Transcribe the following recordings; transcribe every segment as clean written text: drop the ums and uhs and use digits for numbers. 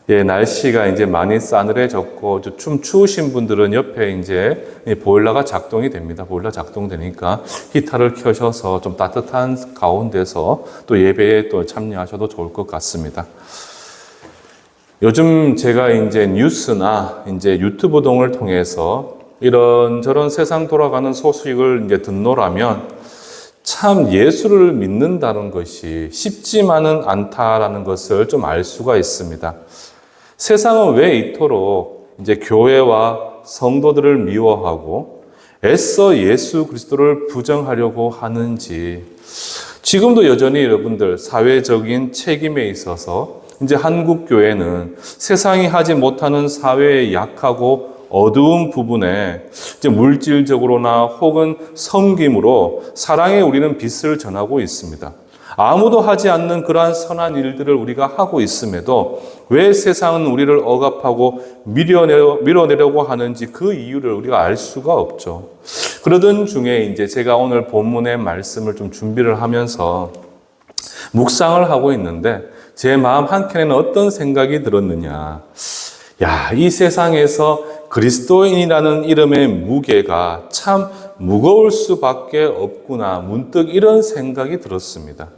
예, 날씨가 이제 많이 싸늘해졌고, 좀 추우신 분들은 옆에 이제 보일러가 작동이 됩니다. 보일러 작동되니까 히터를 켜셔서 좀 따뜻한 가운데서 또 예배에 또 참여하셔도 좋을 것 같습니다. 요즘 제가 이제 뉴스나 이제 유튜브 등을 통해서 이런저런 세상 돌아가는 소식을 이제 듣노라면 참 예수를 믿는다는 것이 쉽지만은 않다라는 것을 좀 알 수가 있습니다. 세상은 왜 이토록 이제 교회와 성도들을 미워하고 애써 예수 그리스도를 부정하려고 하는지, 지금도 여전히 여러분들 사회적인 책임에 있어서 이제 한국 교회는 세상이 하지 못하는 사회의 약하고 어두운 부분에 이제 물질적으로나 혹은 섬김으로 사랑의 우리는 빛을 전하고 있습니다. 아무도 하지 않는 그러한 선한 일들을 우리가 하고 있음에도 왜 세상은 우리를 억압하고 밀어내려고 하는지 그 이유를 우리가 알 수가 없죠. 그러던 중에 이제 제가 오늘 본문의 말씀을 좀 준비를 하면서 묵상을 하고 있는데 제 마음 한켠에는 어떤 생각이 들었느냐. 야, 이 세상에서 그리스도인이라는 이름의 무게가 참 무거울 수밖에 없구나. 문득 이런 생각이 들었습니다.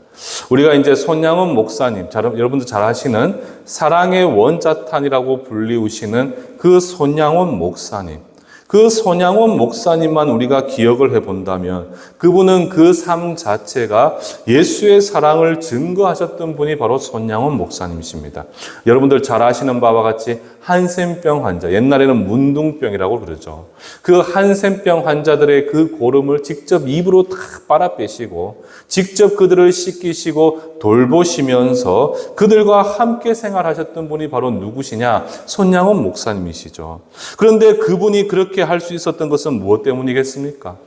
우리가 이제 손양원 목사님, 여러분들 잘 아시는 사랑의 원자탄이라고 불리우시는 그 손양원 목사님, 그 손양원 목사님만 우리가 기억을 해본다면 그분은 그 삶 자체가 예수의 사랑을 증거하셨던 분이 바로 손양원 목사님이십니다. 여러분들 잘 아시는 바와 같이 한센병 환자, 옛날에는 문둥병이라고 그러죠. 그 한센병 환자들의 그 고름을 직접 입으로 다 빨아 빼시고 직접 그들을 씻기시고 돌보시면서 그들과 함께 생활하셨던 분이 바로 누구시냐? 손양원 목사님이시죠. 그런데 그분이 그렇게 할 수 있었던 것은 무엇 때문이겠습니까?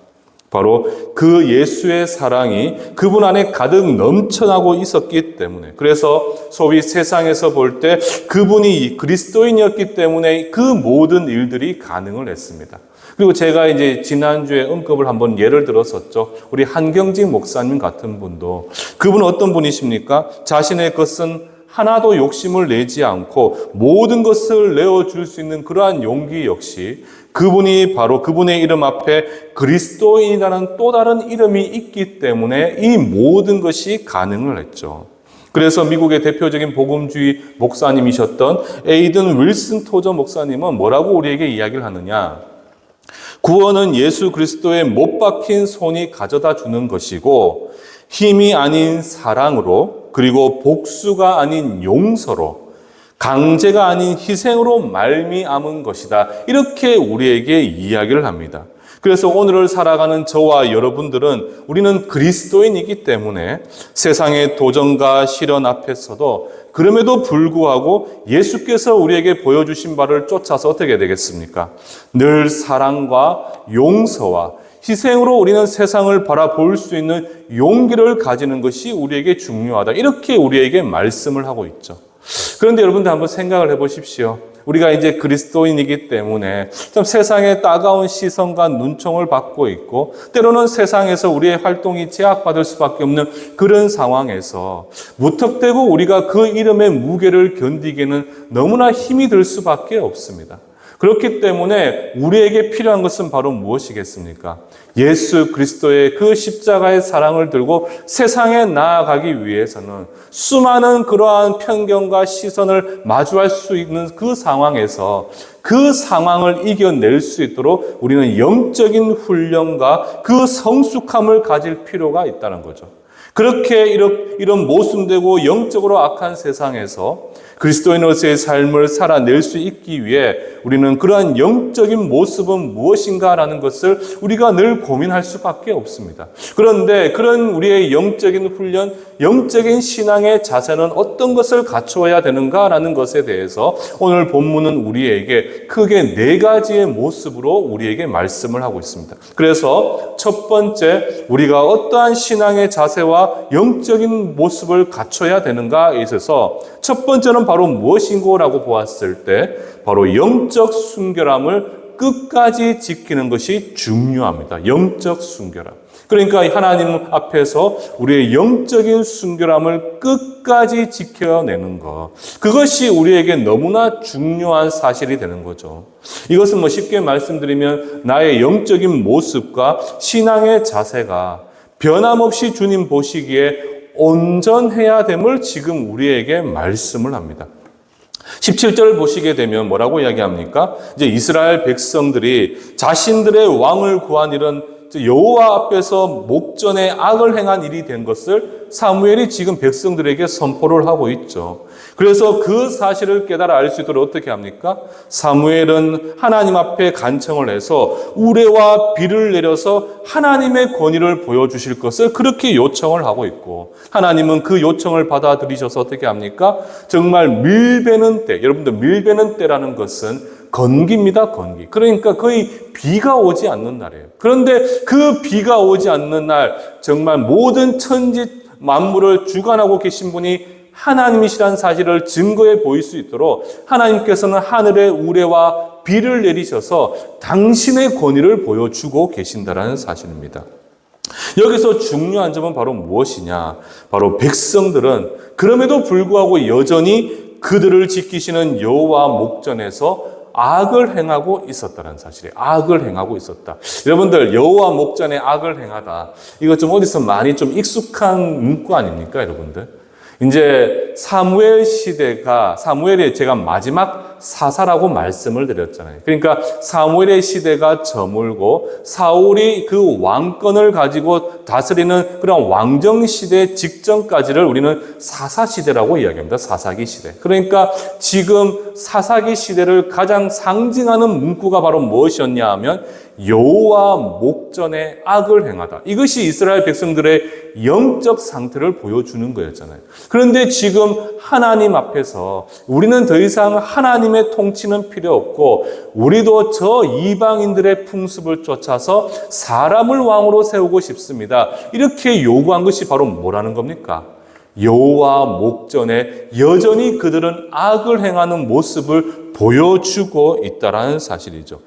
바로 그 예수의 사랑이 그분 안에 가득 넘쳐나고 있었기 때문에, 그래서 소위 세상에서 볼 때 그분이 그리스도인이었기 때문에 그 모든 일들이 가능을 했습니다. 그리고 제가 이제 지난주에 언급을 한번 예를 들었었죠. 우리 한경직 목사님 같은 분도, 그분은 어떤 분이십니까? 자신의 것은 하나도 욕심을 내지 않고 모든 것을 내어줄 수 있는 그러한 용기 역시 그분이 바로 그분의 이름 앞에 그리스도인이라는 또 다른 이름이 있기 때문에 이 모든 것이 가능을 했죠. 그래서 미국의 대표적인 복음주의 목사님이셨던 에이든 윌슨 토저 목사님은 뭐라고 우리에게 이야기를 하느냐? 구원은 예수 그리스도의 못 박힌 손이 가져다 주는 것이고 힘이 아닌 사랑으로, 그리고 복수가 아닌 용서로, 강제가 아닌 희생으로 말미암은 것이다. 이렇게 우리에게 이야기를 합니다. 그래서 오늘을 살아가는 저와 여러분들은 우리는 그리스도인이기 때문에 세상의 도전과 시련 앞에서도 그럼에도 불구하고 예수께서 우리에게 보여주신 바를 쫓아서 어떻게 되겠습니까? 늘 사랑과 용서와 희생으로 우리는 세상을 바라볼 수 있는 용기를 가지는 것이 우리에게 중요하다. 이렇게 우리에게 말씀을 하고 있죠. 그런데 여러분들 한번 생각을 해보십시오. 우리가 이제 그리스도인이기 때문에 좀 세상의 따가운 시선과 눈총을 받고 있고, 때로는 세상에서 우리의 활동이 제약받을 수밖에 없는 그런 상황에서 무턱대고 우리가 그 이름의 무게를 견디기에는 너무나 힘이 들 수밖에 없습니다. 그렇기 때문에 우리에게 필요한 것은 바로 무엇이겠습니까? 예수 그리스도의 그 십자가의 사랑을 들고 세상에 나아가기 위해서는 수많은 그러한 편견과 시선을 마주할 수 있는 그 상황에서 그 상황을 이겨낼 수 있도록 우리는 영적인 훈련과 그 성숙함을 가질 필요가 있다는 거죠. 그렇게 이런 모순되고 영적으로 악한 세상에서 그리스도인으로서의 삶을 살아낼 수 있기 위해 우리는 그러한 영적인 모습은 무엇인가라는 것을 우리가 늘 고민할 수밖에 없습니다. 그런데 그런 우리의 영적인 훈련, 영적인 신앙의 자세는 어떤 것을 갖추어야 되는가라는 것에 대해서 오늘 본문은 우리에게 크게 4가지의 모습으로 우리에게 말씀을 하고 있습니다. 그래서 첫 번째, 우리가 어떠한 신앙의 자세와 영적인 모습을 갖춰야 되는가에 있어서 첫 번째는 바로 무엇인고라고 보았을 때 바로 영적 순결함을 끝까지 지키는 것이 중요합니다. 영적 순결함. 그러니까 하나님 앞에서 우리의 영적인 순결함을 끝까지 지켜내는 것. 그것이 우리에게 너무나 중요한 사실이 되는 거죠. 이것은 뭐 쉽게 말씀드리면 나의 영적인 모습과 신앙의 자세가 변함없이 주님 보시기에 온전해야 됨을 지금 우리에게 말씀을 합니다. 17절을 보시게 되면 뭐라고 이야기합니까? 이제 이스라엘 백성들이 자신들의 왕을 구한 일은 여호와 앞에서 목전에 악을 행한 일이 된 것을 사무엘이 지금 백성들에게 선포를 하고 있죠. 그래서 그 사실을 깨달아 알 수 있도록 어떻게 합니까? 사무엘은 하나님 앞에 간청을 해서 우레와 비를 내려서 하나님의 권위를 보여주실 것을 그렇게 요청을 하고 있고, 하나님은 그 요청을 받아들이셔서 어떻게 합니까? 정말 밀베는 때, 여러분들 밀베는 때라는 것은 건기입니다, 건기. 그러니까 거의 비가 오지 않는 날이에요. 그런데 그 비가 오지 않는 날, 정말 모든 천지 만물을 주관하고 계신 분이 하나님이시라는 사실을 증거해 보일 수 있도록 하나님께서는 하늘의 우레와 비를 내리셔서 당신의 권위를 보여주고 계신다라는 사실입니다. 여기서 중요한 점은 바로 무엇이냐? 바로 백성들은 그럼에도 불구하고 여전히 그들을 지키시는 여호와 목전에서 악을 행하고 있었다는 사실이에요. 악을 행하고 있었다. 여러분들, 여호와 목전에 악을 행하다. 이거 좀 어디서 많이 좀 익숙한 문구 아닙니까, 여러분들? 이제 사무엘이 제가 마지막 사사라고 말씀을 드렸잖아요. 그러니까 사무엘의 시대가 저물고 사울이 그 왕권을 가지고 다스리는 그런 왕정 시대 직전까지를 우리는 사사 시대라고 이야기합니다. 사사기 시대. 그러니까 지금 사사기 시대를 가장 상징하는 문구가 바로 무엇이었냐 하면 여호와 목전에 악을 행하다. 이것이 이스라엘 백성들의 영적 상태를 보여주는 거였잖아요. 그런데 지금 하나님 앞에서 우리는 더 이상 하나님의 통치는 필요 없고 우리도 저 이방인들의 풍습을 쫓아서 사람을 왕으로 세우고 싶습니다. 이렇게 요구한 것이 바로 뭐라는 겁니까? 여호와 목전에 여전히 그들은 악을 행하는 모습을 보여주고 있다는 사실이죠.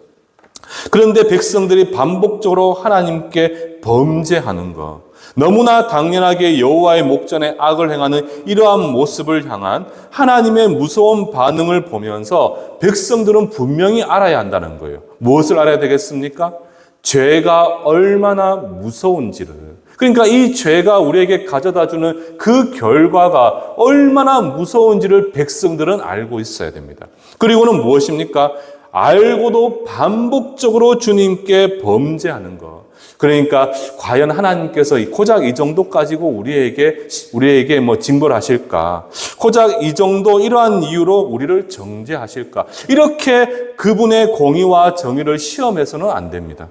그런데 백성들이 반복적으로 하나님께 범죄하는 것, 너무나 당연하게 여호와의 목전에 악을 행하는 이러한 모습을 향한 하나님의 무서운 반응을 보면서 백성들은 분명히 알아야 한다는 거예요. 무엇을 알아야 되겠습니까? 죄가 얼마나 무서운지를. 그러니까 이 죄가 우리에게 가져다주는 그 결과가 얼마나 무서운지를 백성들은 알고 있어야 됩니다. 그리고는 무엇입니까? 알고도 반복적으로 주님께 범죄하는 것. 그러니까 과연 하나님께서 고작 이 정도 가지고 우리에게 뭐 징벌 하실까? 고작 이 정도 이러한 이유로 우리를 정죄하실까? 이렇게 그분의 공의와 정의를 시험해서는 안 됩니다.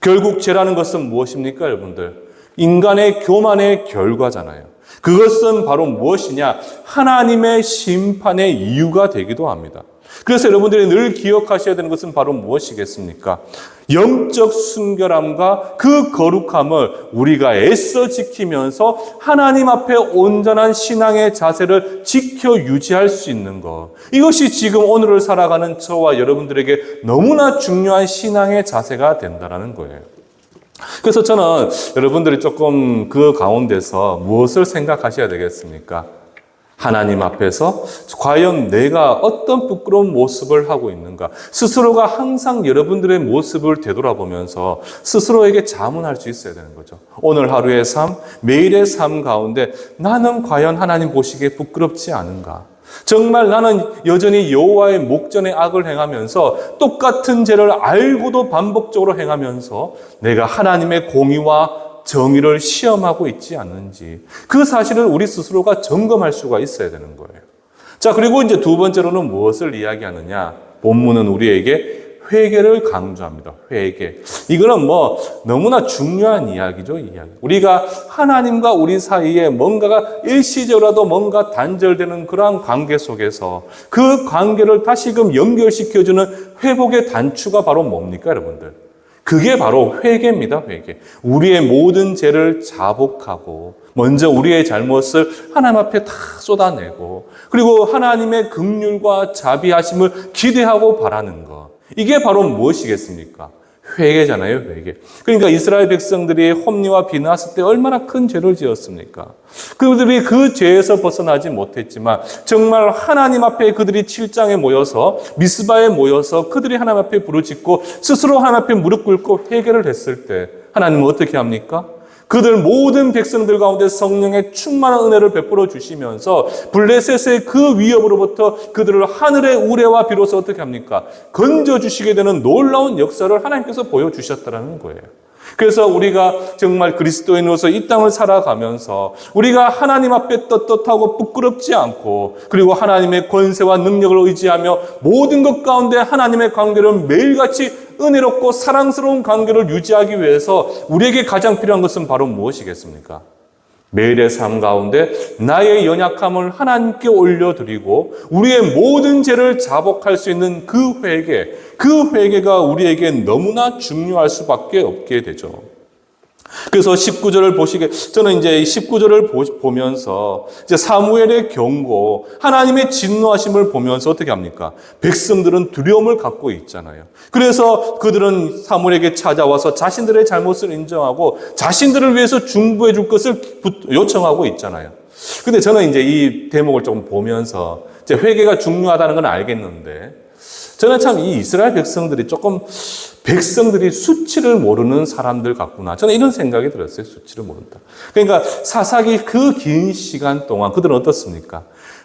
결국 죄라는 것은 무엇입니까, 여러분들? 인간의 교만의 결과잖아요. 그것은 바로 무엇이냐? 하나님의 심판의 이유가 되기도 합니다. 그래서 여러분들이 늘 기억하셔야 되는 것은 바로 무엇이겠습니까? 영적 순결함과 그 거룩함을 우리가 애써 지키면서 하나님 앞에 온전한 신앙의 자세를 지켜 유지할 수 있는 것. 이것이 지금 오늘을 살아가는 저와 여러분들에게 너무나 중요한 신앙의 자세가 된다는 거예요. 그래서 저는 여러분들이 조금 그 가운데서 무엇을 생각하셔야 되겠습니까? 하나님 앞에서 과연 내가 어떤 부끄러운 모습을 하고 있는가? 스스로가 항상 여러분들의 모습을 되돌아보면서 스스로에게 자문할 수 있어야 되는 거죠. 오늘 하루의 삶, 매일의 삶 가운데 나는 과연 하나님 보시기에 부끄럽지 않은가? 정말 나는 여전히 여호와의 목전에 악을 행하면서 똑같은 죄를 알고도 반복적으로 행하면서 내가 하나님의 공의와 정의를 시험하고 있지 않는지, 그 사실을 우리 스스로가 점검할 수가 있어야 되는 거예요. 자, 그리고 이제 두 번째로는 무엇을 이야기하느냐? 본문은 우리에게 회개를 강조합니다. 회개. 이거는 뭐 너무나 중요한 이야기죠, 이야기. 우리가 하나님과 우리 사이에 뭔가가 일시적으로라도 뭔가 단절되는 그러한 관계 속에서 그 관계를 다시금 연결시켜주는 회복의 단추가 바로 뭡니까, 여러분들? 그게 바로 회개입니다, 회개. 우리의 모든 죄를 자복하고 먼저 우리의 잘못을 하나님 앞에 다 쏟아내고 그리고 하나님의 긍휼과 자비하심을 기대하고 바라는 것. 이게 바로 무엇이겠습니까? 회개잖아요, 회개. 그러니까 이스라엘 백성들이 홈리와 비나스 때 얼마나 큰 죄를 지었습니까? 그들이 그 죄에서 벗어나지 못했지만 정말 하나님 앞에 그들이 7장에 모여서 미스바에 모여서 그들이 하나님 앞에 부르짖고 스스로 하나님 앞에 무릎 꿇고 회개를 했을 때 하나님은 어떻게 합니까? 그들 모든 백성들 가운데 성령의 충만한 은혜를 베풀어 주시면서 블레셋의 그 위협으로부터 그들을 하늘의 우레와 비로소 어떻게 합니까? 건져주시게 되는 놀라운 역사를 하나님께서 보여주셨다는 거예요. 그래서 우리가 정말 그리스도인으로서 이 땅을 살아가면서 우리가 하나님 앞에 떳떳하고 부끄럽지 않고 그리고 하나님의 권세와 능력을 의지하며 모든 것 가운데 하나님의 관계를 매일같이 은혜롭고 사랑스러운 관계를 유지하기 위해서 우리에게 가장 필요한 것은 바로 무엇이겠습니까? 매일의 삶 가운데 나의 연약함을 하나님께 올려드리고 우리의 모든 죄를 자복할 수 있는 그 회개가 우리에게 너무나 중요할 수밖에 없게 되죠. 그래서 19절을 저는 이제 19절을 보면서 이제 사무엘의 경고, 하나님의 진노하심을 보면서 어떻게 합니까? 백성들은 두려움을 갖고 있잖아요. 그래서 그들은 사무엘에게 찾아와서 자신들의 잘못을 인정하고 자신들을 위해서 중보해 줄 것을 요청하고 있잖아요. 근데 저는 이제 이 대목을 조금 보면서 이제 회개가 중요하다는 건 알겠는데 저는 참 이 이스라엘 백성들이 백성들이 수치를 모르는 사람들 같구나. 저는 이런 생각이 들었어요. 수치를 모른다. 그러니까 사사기 그 긴 시간 동안 그들은 어떻습니까?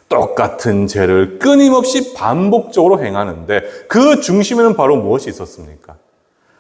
똑같은 죄를 끊임없이 반복적으로 행하는데 그 중심에는 바로 무엇이 있었습니까?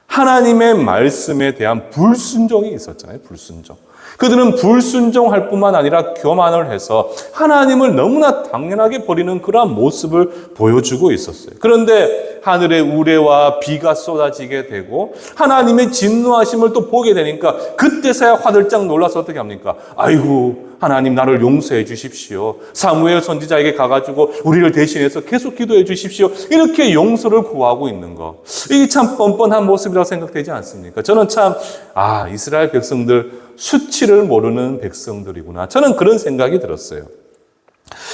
하나님의 말씀에 대한 불순종이 있었잖아요. 불순종. 그들은 불순종할 뿐만 아니라 교만을 해서 하나님을 너무나 당연하게 버리는 그러한 모습을 보여주고 있었어요. 그런데 하늘의 우레와 비가 쏟아지게 되고 하나님의 진노하심을 또 보게 되니까 그때서야 화들짝 놀라서 어떻게 합니까? 아이고 하나님 나를 용서해 주십시오. 사무엘 선지자에게 가가지고 우리를 대신해서 계속 기도해 주십시오. 이렇게 용서를 구하고 있는 거. 이게 참 뻔뻔한 모습이라고 생각되지 않습니까? 저는 참 이스라엘 백성들 수치를 모르는 백성들이구나. 저는 그런 생각이 들었어요.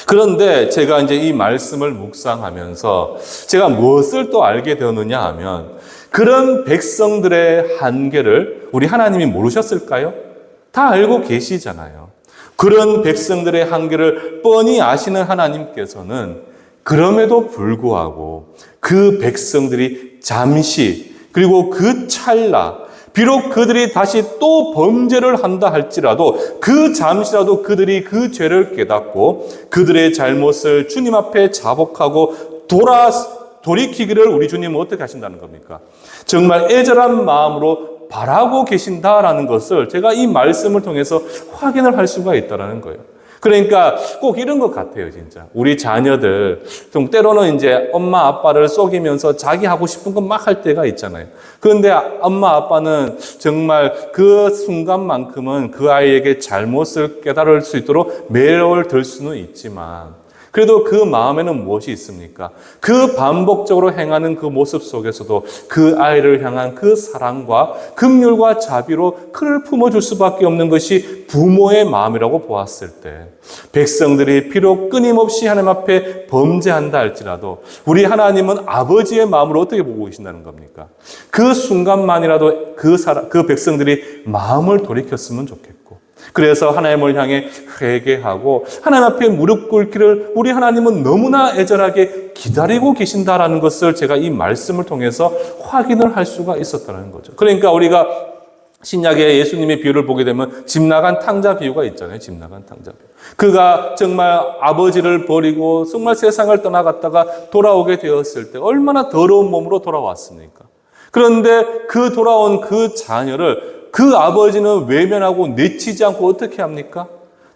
그런데 제가 이제 이 말씀을 묵상하면서 제가 무엇을 또 알게 되었느냐 하면 그런 백성들의 한계를 우리 하나님이 모르셨을까요? 다 알고 계시잖아요. 그런 백성들의 한계를 뻔히 아시는 하나님께서는 그럼에도 불구하고 그 백성들이 잠시 그리고 그 찰나 비록 그들이 다시 또 범죄를 한다 할지라도 그 잠시라도 그들이 그 죄를 깨닫고 그들의 잘못을 주님 앞에 자복하고 돌이키기를 우리 주님은 어떻게 하신다는 겁니까? 정말 애절한 마음으로 바라고 계신다라는 것을 제가 이 말씀을 통해서 확인을 할 수가 있다는 거예요. 그러니까 꼭 이런 것 같아요, 진짜. 우리 자녀들, 좀 때로는 이제 엄마, 아빠를 속이면서 자기 하고 싶은 것 막 할 때가 있잖아요. 그런데 엄마, 아빠는 정말 그 순간만큼은 그 아이에게 잘못을 깨달을 수 있도록 매를 들 수는 있지만, 그래도 그 마음에는 무엇이 있습니까? 그 반복적으로 행하는 그 모습 속에서도 그 아이를 향한 그 사랑과 긍휼과 자비로 그를 품어줄 수밖에 없는 것이 부모의 마음이라고 보았을 때 백성들이 비록 끊임없이 하나님 앞에 범죄한다 할지라도 우리 하나님은 아버지의 마음으로 어떻게 보고 계신다는 겁니까? 그 순간만이라도 그 백성들이 마음을 돌이켰으면 좋겠고 그래서 하나님을 향해 회개하고 하나님 앞에 무릎 꿇기를 우리 하나님은 너무나 애절하게 기다리고 계신다라는 것을 제가 이 말씀을 통해서 확인을 할 수가 있었다는 거죠. 그러니까 우리가 신약의 예수님의 비유를 보게 되면 집 나간 탕자 비유가 있잖아요. 집 나간 탕자 비유. 그가 정말 아버지를 버리고 정말 세상을 떠나갔다가 돌아오게 되었을 때 얼마나 더러운 몸으로 돌아왔습니까? 그런데 그 돌아온 그 자녀를 그 아버지는 외면하고 내치지 않고 어떻게 합니까?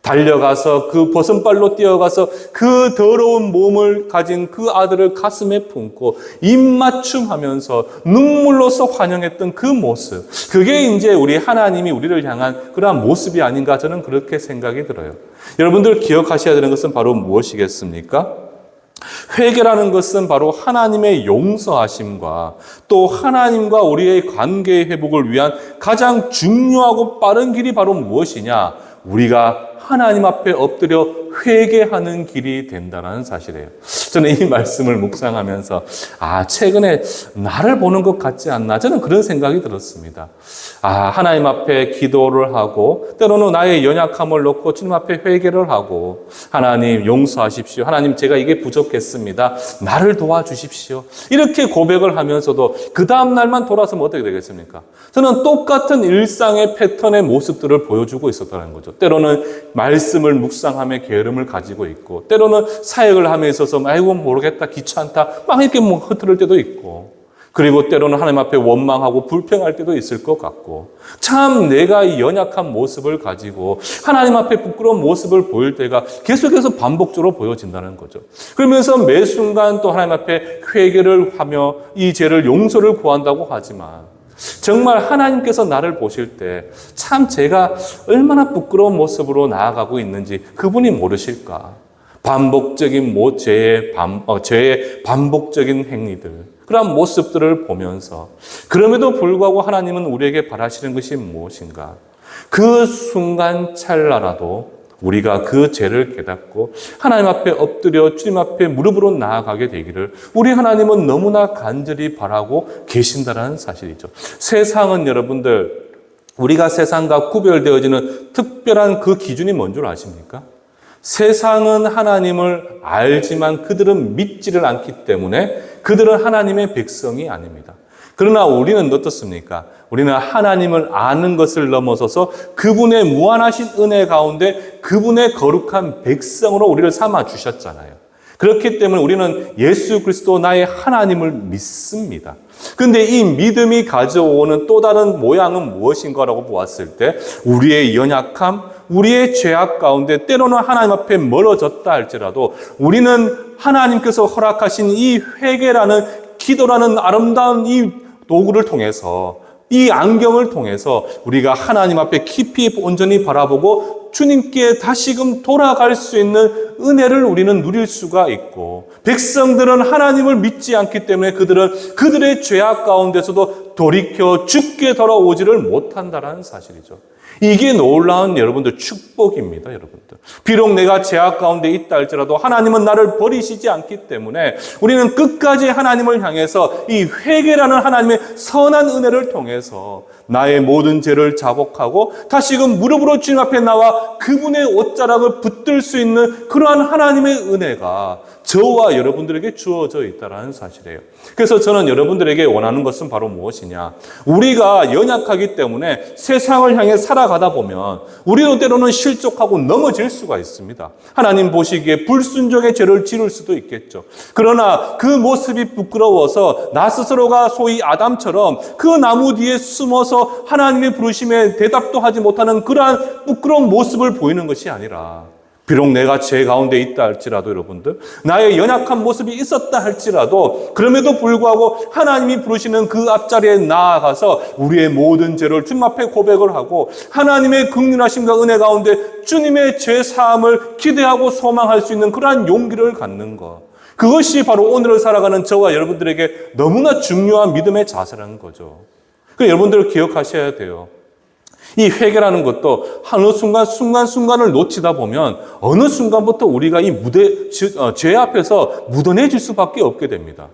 달려가서 그 벗은발로 뛰어가서 그 더러운 몸을 가진 그 아들을 가슴에 품고 입맞춤하면서 눈물로서 환영했던 그 모습. 그게 이제 우리 하나님이 우리를 향한 그러한 모습이 아닌가 저는 그렇게 생각이 들어요. 여러분들 기억하셔야 되는 것은 바로 무엇이겠습니까? 회개라는 것은 바로 하나님의 용서하심과 또 하나님과 우리의 관계의 회복을 위한 가장 중요하고 빠른 길이 바로 무엇이냐? 우리가 하나님 앞에 엎드려 회개하는 길이 된다는 사실이에요. 저는 이 말씀을 묵상하면서 최근에 나를 보는 것 같지 않나, 저는 그런 생각이 들었습니다. 하나님 앞에 기도를 하고 때로는 나의 연약함을 놓고 주님 앞에 회개를 하고, 하나님 용서하십시오, 하나님 제가 이게 부족했습니다, 나를 도와주십시오, 이렇게 고백을 하면서도 그 다음 날만 돌아서면 어떻게 되겠습니까? 저는 똑같은 일상의 패턴의 모습들을 보여주고 있었다는 거죠. 때로는 말씀을 묵상함에 게으름을 가지고 있고, 때로는 사역을 함에 있어서 아이고 모르겠다, 귀찮다, 막 이렇게 흐트를 때도 있고, 그리고 때로는 하나님 앞에 원망하고 불평할 때도 있을 것 같고, 참 내가 이 연약한 모습을 가지고 하나님 앞에 부끄러운 모습을 보일 때가 계속해서 반복적으로 보여진다는 거죠. 그러면서 매 순간 또 하나님 앞에 회개를 하며 이 죄를 용서를 구한다고 하지만, 정말 하나님께서 나를 보실 때 참 제가 얼마나 부끄러운 모습으로 나아가고 있는지 그분이 모르실까? 반복적인 죄의 반복적인 행위들, 그런 모습들을 보면서, 그럼에도 불구하고 하나님은 우리에게 바라시는 것이 무엇인가? 그 순간 찰나라도 우리가 그 죄를 깨닫고 하나님 앞에 엎드려 주님 앞에 무릎으로 나아가게 되기를 우리 하나님은 너무나 간절히 바라고 계신다는 사실이죠. 세상은 여러분들, 우리가 세상과 구별되어지는 특별한 그 기준이 뭔 줄 아십니까? 세상은 하나님을 알지만 그들은 믿지를 않기 때문에 그들은 하나님의 백성이 아닙니다. 그러나 우리는 어떻습니까? 우리는 하나님을 아는 것을 넘어서서 그분의 무한하신 은혜 가운데 그분의 거룩한 백성으로 우리를 삼아 주셨잖아요. 그렇기 때문에 우리는 예수 그리스도 나의 하나님을 믿습니다. 그런데 이 믿음이 가져오는 또 다른 모양은 무엇인가라고 보았을 때, 우리의 연약함, 우리의 죄악 가운데 때로는 하나님 앞에 멀어졌다 할지라도 우리는 하나님께서 허락하신 이 회개라는, 기도라는 아름다운 이 도구를 통해서, 이 안경을 통해서 우리가 하나님 앞에 깊이 온전히 바라보고 주님께 다시금 돌아갈 수 있는 은혜를 우리는 누릴 수가 있고, 백성들은 하나님을 믿지 않기 때문에 그들은 그들의 죄악 가운데서도 돌이켜 죽게 돌아오지를 못한다는 사실이죠. 이게 놀라운 여러분들 축복입니다. 여러분들, 비록 내가 죄악 가운데 있다 할지라도 하나님은 나를 버리시지 않기 때문에 우리는 끝까지 하나님을 향해서 이 회개라는 하나님의 선한 은혜를 통해서 나의 모든 죄를 자복하고 다시금 무릎으로 주님 앞에 나와 그분의 옷자락을 붙들 수 있는 그러한 하나님의 은혜가 저와 여러분들에게 주어져 있다는 사실이에요. 그래서 저는 여러분들에게 원하는 것은 바로 무엇이냐? 우리가 연약하기 때문에 세상을 향해 살아가다 보면 우리도 때로는 실족하고 넘어질 수가 있습니다. 하나님 보시기에 불순종의 죄를 지을 수도 있겠죠. 그러나 그 모습이 부끄러워서 나 스스로가 소위 아담처럼 그 나무 뒤에 숨어서 하나님의 부르심에 대답도 하지 못하는 그러한 부끄러운 모습을 보이는 것이 아니라, 비록 내가 죄 가운데 있다 할지라도 여러분들, 나의 연약한 모습이 있었다 할지라도 그럼에도 불구하고 하나님이 부르시는 그 앞자리에 나아가서 우리의 모든 죄를 주님 앞에 고백을 하고 하나님의 긍휼하심과 은혜 가운데 주님의 죄 사함을 기대하고 소망할 수 있는 그러한 용기를 갖는 것, 그것이 바로 오늘을 살아가는 저와 여러분들에게 너무나 중요한 믿음의 자세라는 거죠. 그래서 여러분들 기억하셔야 돼요. 이 회개라는 것도 어느 순간을 놓치다 보면 어느 순간부터 우리가 이 죄 앞에서 묻어내질 수밖에 없게 됩니다.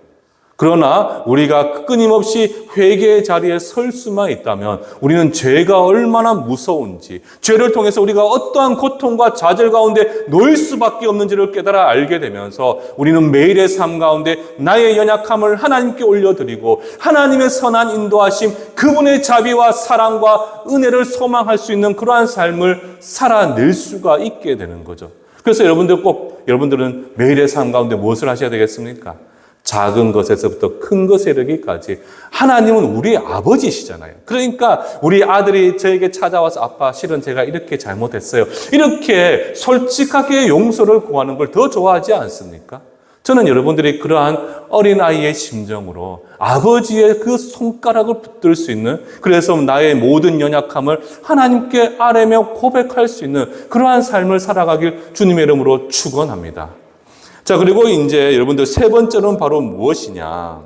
그러나 우리가 끊임없이 회개의 자리에 설 수만 있다면 우리는 죄가 얼마나 무서운지, 죄를 통해서 우리가 어떠한 고통과 좌절 가운데 놓일 수밖에 없는지를 깨달아 알게 되면서 우리는 매일의 삶 가운데 나의 연약함을 하나님께 올려드리고 하나님의 선한 인도하심, 그분의 자비와 사랑과 은혜를 소망할 수 있는 그러한 삶을 살아낼 수가 있게 되는 거죠. 그래서 여러분들은 매일의 삶 가운데 무엇을 하셔야 되겠습니까? 작은 것에서부터 큰 것에 이르기까지 하나님은 우리 아버지시잖아요. 그러니까 우리 아들이 저에게 찾아와서 아빠 실은 제가 이렇게 잘못했어요, 이렇게 솔직하게 용서를 구하는 걸 더 좋아하지 않습니까? 저는 여러분들이 그러한 어린아이의 심정으로 아버지의 그 손가락을 붙들 수 있는, 그래서 나의 모든 연약함을 하나님께 아뢰며 고백할 수 있는 그러한 삶을 살아가길 주님의 이름으로 축원합니다. 자, 그리고 이제 여러분들 세 번째는 바로 무엇이냐?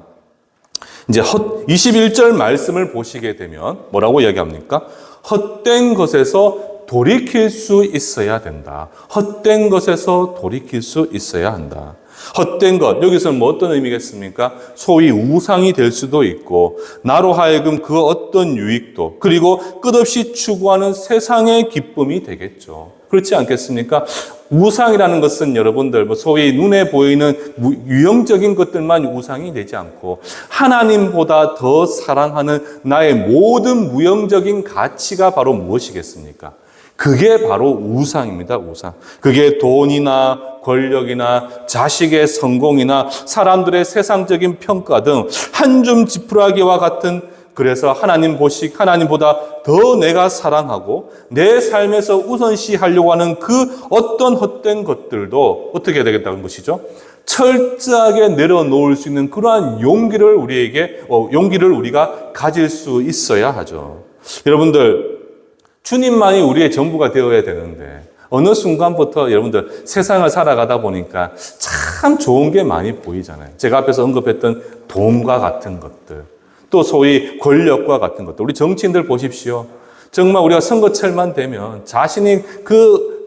이제 21절 말씀을 보시게 되면 뭐라고 이야기합니까? 헛된 것에서 돌이킬 수 있어야 된다. 헛된 것에서 돌이킬 수 있어야 한다. 헛된 것, 여기서는 뭐 어떤 의미겠습니까? 소위 우상이 될 수도 있고, 나로 하여금 그 어떤 유익도, 그리고 끝없이 추구하는 세상의 기쁨이 되겠죠. 그렇지 않겠습니까? 우상이라는 것은 여러분들, 소위 눈에 보이는 유형적인 것들만 우상이 되지 않고, 하나님보다 더 사랑하는 나의 모든 무형적인 가치가 바로 무엇이겠습니까? 그게 바로 우상입니다, 우상. 그게 돈이나 권력이나 자식의 성공이나 사람들의 세상적인 평가 등 한 줌 지푸라기와 같은, 그래서 하나님보다 더 내가 사랑하고 내 삶에서 우선시하려고 하는 그 어떤 헛된 것들도 어떻게 해야 되겠다는 것이죠? 철저하게 내려놓을 수 있는 그러한 용기를 우리가 가질 수 있어야 하죠. 여러분들, 주님만이 우리의 전부가 되어야 되는데 어느 순간부터 여러분들 세상을 살아가다 보니까 참 좋은 게 많이 보이잖아요. 제가 앞에서 언급했던 돈과 같은 것들, 또 소위 권력과 같은 것들. 우리 정치인들 보십시오. 정말 우리가 선거철만 되면 자신이 그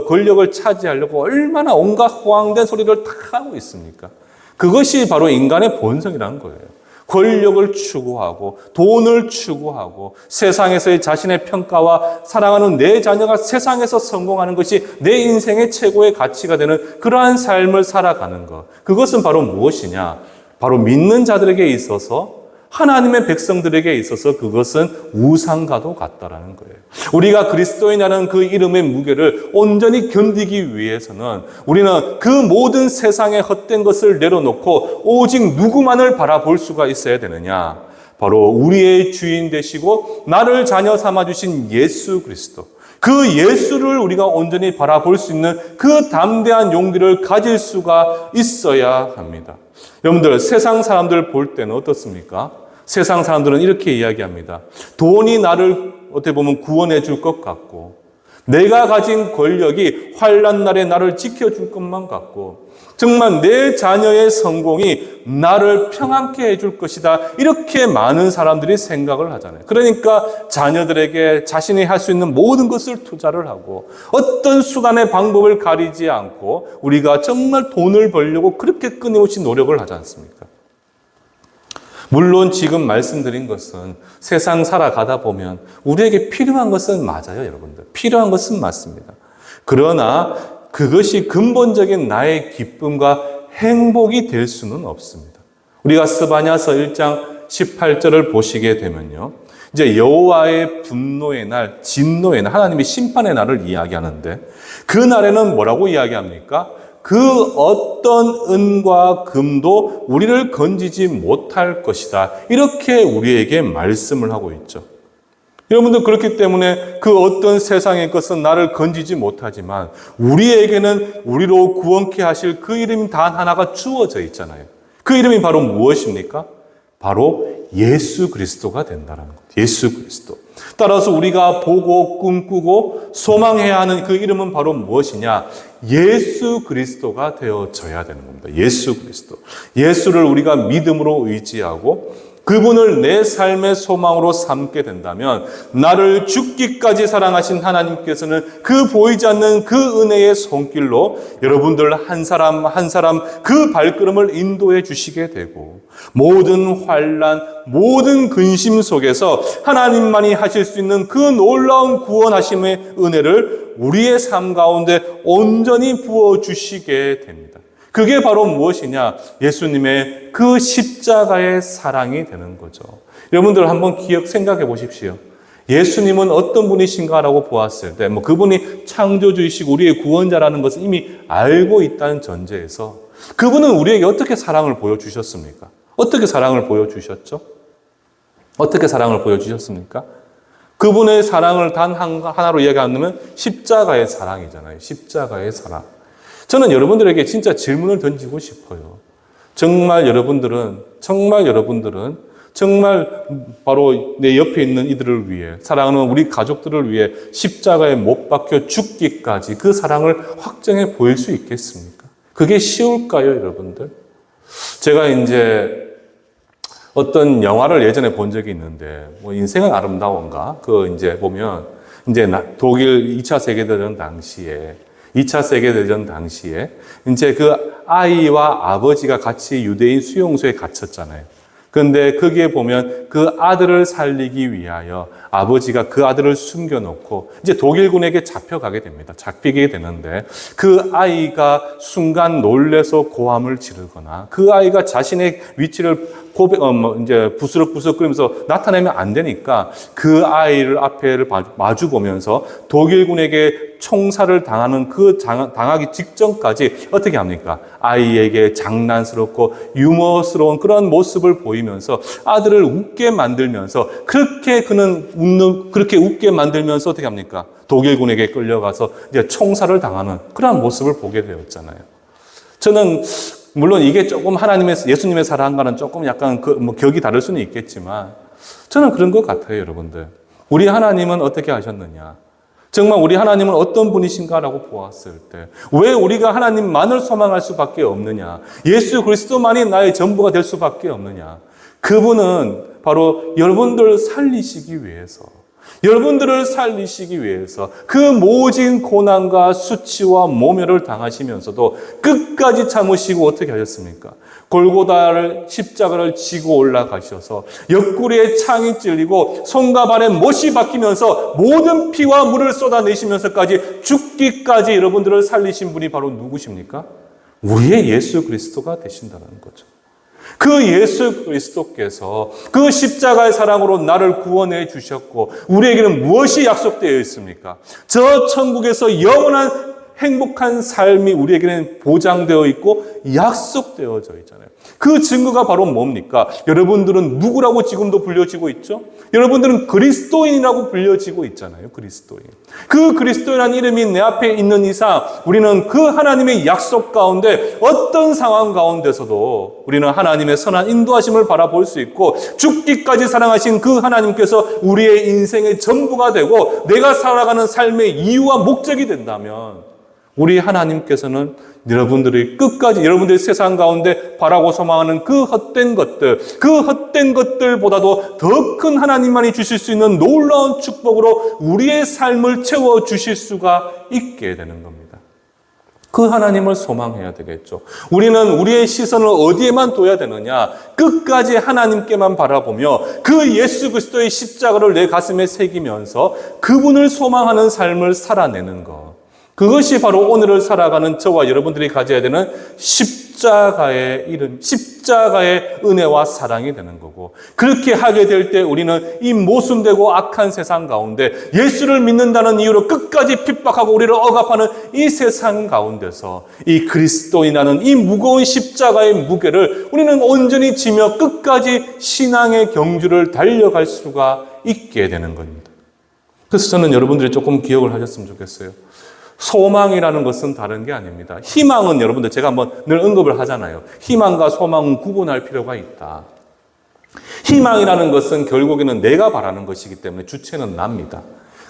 권력을 차지하려고 얼마나 온갖 호황된 소리를 다 하고 있습니까? 그것이 바로 인간의 본성이라는 거예요. 권력을 추구하고 돈을 추구하고 세상에서의 자신의 평가와 사랑하는 내 자녀가 세상에서 성공하는 것이 내 인생의 최고의 가치가 되는 그러한 삶을 살아가는 것. 그것은 바로 무엇이냐? 바로 믿는 자들에게 있어서, 하나님의 백성들에게 있어서 그것은 우상과도 같다라는 거예요. 우리가 그리스도인이라는 그 이름의 무게를 온전히 견디기 위해서는 우리는 그 모든 세상의 헛된 것을 내려놓고 오직 누구만을 바라볼 수가 있어야 되느냐? 바로 우리의 주인 되시고 나를 자녀 삼아주신 예수 그리스도. 그 예수를 우리가 온전히 바라볼 수 있는 그 담대한 용기를 가질 수가 있어야 합니다. 여러분들, 세상 사람들 볼 때는 어떻습니까? 세상 사람들은 이렇게 이야기합니다. 돈이 나를 어떻게 보면 구원해 줄 것 같고, 내가 가진 권력이 환난 날에 나를 지켜줄 것만 같고, 정말 내 자녀의 성공이 나를 평안케 해줄 것이다. 이렇게 많은 사람들이 생각을 하잖아요. 그러니까 자녀들에게 자신이 할 수 있는 모든 것을 투자를 하고 어떤 수단의 방법을 가리지 않고 우리가 정말 돈을 벌려고 그렇게 끊임없이 노력을 하지 않습니까? 물론 지금 말씀드린 것은 세상 살아가다 보면 우리에게 필요한 것은 맞아요, 여러분들. 필요한 것은 맞습니다. 그러나 그것이 근본적인 나의 기쁨과 행복이 될 수는 없습니다. 우리가 스바냐서 1장 18절을 보시게 되면요. 이제 여호와의 분노의 날, 진노의 날, 하나님의 심판의 날을 이야기하는데 그 날에는 뭐라고 이야기합니까? 그 어떤 은과 금도 우리를 건지지 못할 것이다. 이렇게 우리에게 말씀을 하고 있죠. 여러분들, 그렇기 때문에 그 어떤 세상의 것은 나를 건지지 못하지만 우리에게는 우리로 구원케 하실 그 이름이 단 하나가 주어져 있잖아요. 그 이름이 바로 무엇입니까? 바로 예수 그리스도가 된다는 것. 예수 그리스도. 따라서 우리가 보고 꿈꾸고 소망해야 하는 그 이름은 바로 무엇이냐? 예수 그리스도가 되어져야 되는 겁니다. 예수 그리스도. 예수를 우리가 믿음으로 의지하고 그분을 내 삶의 소망으로 삼게 된다면 나를 죽기까지 사랑하신 하나님께서는 그 보이지 않는 그 은혜의 손길로 여러분들 한 사람 한 사람 그 발걸음을 인도해 주시게 되고 모든 환난, 모든 근심 속에서 하나님만이 하실 수 있는 그 놀라운 구원하심의 은혜를 우리의 삶 가운데 온전히 부어주시게 됩니다. 그게 바로 무엇이냐? 예수님의 그 십자가의 사랑이 되는 거죠. 여러분들 한번 생각해 보십시오. 예수님은 어떤 분이신가라고 보았을 때, 그분이 창조주이시고 우리의 구원자라는 것을 이미 알고 있다는 전제에서 그분은 우리에게 어떻게 사랑을 보여주셨습니까? 어떻게 사랑을 보여주셨죠? 어떻게 사랑을 보여주셨습니까? 그분의 사랑을 단 하나로 이야기하면 십자가의 사랑이잖아요. 십자가의 사랑. 저는 여러분들에게 진짜 질문을 던지고 싶어요. 정말 여러분들은 바로 내 옆에 있는 이들을 위해, 사랑하는 우리 가족들을 위해 십자가에 못 박혀 죽기까지 그 사랑을 확정해 보일 수 있겠습니까? 그게 쉬울까요, 여러분들? 제가 이제 어떤 영화를 예전에 본 적이 있는데, 인생은 아름다운가? 이제 보면, 독일 2차 세계대전 당시에 2차 세계대전 당시에 이제 그 아이와 아버지가 같이 유대인 수용소에 갇혔잖아요. 그런데 거기에 보면 그 아들을 살리기 위하여 아버지가 그 아들을 숨겨놓고 이제 독일군에게 잡혀가게 됩니다. 잡히게 되는데 그 아이가 순간 놀래서 고함을 지르거나 그 아이가 자신의 위치를 이제 부스럭부스럭거리면서 나타내면 안 되니까 그 아이를 앞에를 마주 보면서 독일군에게 총살을 당하는 당하기 직전까지 어떻게 합니까? 아이에게 장난스럽고 유머스러운 그런 모습을 보이면서 아들을 웃게 만들면서 그렇게 웃게 만들면서 어떻게 합니까? 독일군에게 끌려가서 이제 총살을 당하는 그런 모습을 보게 되었잖아요. 저는 물론 이게 조금 예수님의 사랑과는 조금 약간 격이 다를 수는 있겠지만 저는 그런 것 같아요, 여러분들. 우리 하나님은 어떻게 하셨느냐? 정말 우리 하나님은 어떤 분이신가라고 보았을 때 왜 우리가 하나님만을 소망할 수밖에 없느냐? 예수 그리스도만이 나의 전부가 될 수밖에 없느냐? 그분은 바로 여러분들을 살리시기 위해서 그 모진 고난과 수치와 모멸을 당하시면서도 끝까지 참으시고 어떻게 하셨습니까? 골고다를 십자가를 지고 올라가셔서 옆구리에 창이 찔리고 손과 발에 못이 박히면서 모든 피와 물을 쏟아내시면서까지 죽기까지 여러분들을 살리신 분이 바로 누구십니까? 우리의 예수 그리스도가 되신다는 거죠. 그 예수 그리스도께서 그 십자가의 사랑으로 나를 구원해 주셨고 우리에게는 무엇이 약속되어 있습니까? 저 천국에서 영원한 행복한 삶이 우리에게는 보장되어 있고 약속되어져 있잖아요. 그 증거가 바로 뭡니까? 여러분들은 누구라고 지금도 불려지고 있죠? 여러분들은 그리스도인이라고 불려지고 있잖아요. 그리스도인. 그 그리스도인이라는 이름이 내 앞에 있는 이상 우리는 그 하나님의 약속 가운데 어떤 상황 가운데서도 우리는 하나님의 선한 인도하심을 바라볼 수 있고 죽기까지 사랑하신 그 하나님께서 우리의 인생의 전부가 되고 내가 살아가는 삶의 이유와 목적이 된다면 우리 하나님께서는 여러분들이 끝까지 여러분들의 세상 가운데 바라고 소망하는 그 헛된 것들보다도 더 큰 하나님만이 주실 수 있는 놀라운 축복으로 우리의 삶을 채워주실 수가 있게 되는 겁니다. 그 하나님을 소망해야 되겠죠. 우리는 우리의 시선을 어디에만 둬야 되느냐? 끝까지 하나님께만 바라보며 그 예수 그리스도의 십자가를 내 가슴에 새기면서 그분을 소망하는 삶을 살아내는 것. 그것이 바로 오늘을 살아가는 저와 여러분들이 가져야 되는 십자가의 은혜와 사랑이 되는 거고 그렇게 하게 될 때 우리는 이 모순되고 악한 세상 가운데 예수를 믿는다는 이유로 끝까지 핍박하고 우리를 억압하는 이 세상 가운데서 이 그리스도인이라는 이 무거운 십자가의 무게를 우리는 온전히 지며 끝까지 신앙의 경주를 달려갈 수가 있게 되는 겁니다. 그래서 저는 여러분들이 조금 기억을 하셨으면 좋겠어요. 소망이라는 것은 다른 게 아닙니다. 희망은 여러분들 제가 한번 늘 언급을 하잖아요. 희망과 소망은 구분할 필요가 있다. 희망이라는 것은 결국에는 내가 바라는 것이기 때문에 주체는 납니다.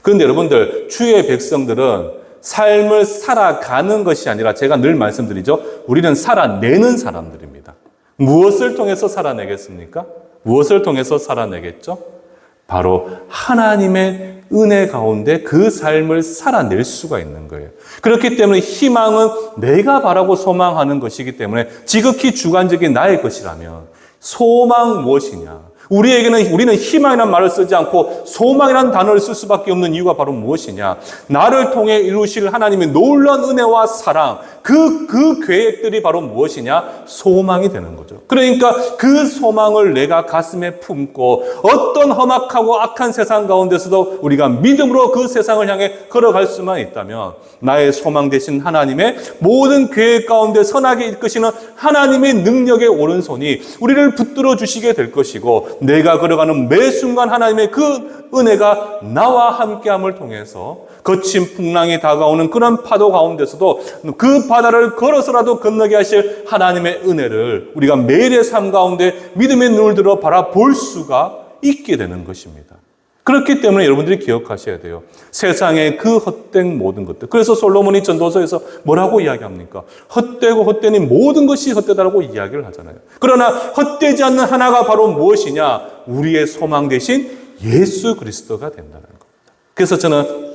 그런데 여러분들 주의 백성들은 삶을 살아가는 것이 아니라 제가 늘 말씀드리죠. 우리는 살아내는 사람들입니다. 무엇을 통해서 살아내겠습니까? 무엇을 통해서 살아내겠죠? 바로 하나님의 은혜 가운데 그 삶을 살아낼 수가 있는 거예요. 그렇기 때문에 희망은 내가 바라고 소망하는 것이기 때문에 지극히 주관적인 나의 것이라면 소망 무엇이냐? 우리는 희망이라는 말을 쓰지 않고 소망이라는 단어를 쓸 수밖에 없는 이유가 바로 무엇이냐? 나를 통해 이루실 하나님의 놀라운 은혜와 사랑, 그 계획들이 바로 무엇이냐? 소망이 되는 거죠. 그러니까 그 소망을 내가 가슴에 품고 어떤 험악하고 악한 세상 가운데서도 우리가 믿음으로 그 세상을 향해 걸어갈 수만 있다면 나의 소망 되신 하나님의 모든 계획 가운데 선하게 이끄시는 하나님의 능력의 오른손이 우리를 붙들어 주시게 될 것이고 내가 걸어가는 매 순간 하나님의 그 은혜가 나와 함께함을 통해서 거친 풍랑이 다가오는 그런 파도 가운데서도 그 바다를 걸어서라도 건너게 하실 하나님의 은혜를 우리가 매일의 삶 가운데 믿음의 눈을 들어 바라볼 수가 있게 되는 것입니다. 그렇기 때문에 여러분들이 기억하셔야 돼요. 세상의 그 헛된 모든 것들. 그래서 솔로몬이 전도서에서 뭐라고 이야기합니까? 헛되고 헛되니 모든 것이 헛되다라고 이야기를 하잖아요. 그러나 헛되지 않는 하나가 바로 무엇이냐? 우리의 소망 대신 예수 그리스도가 된다는 겁니다. 그래서 저는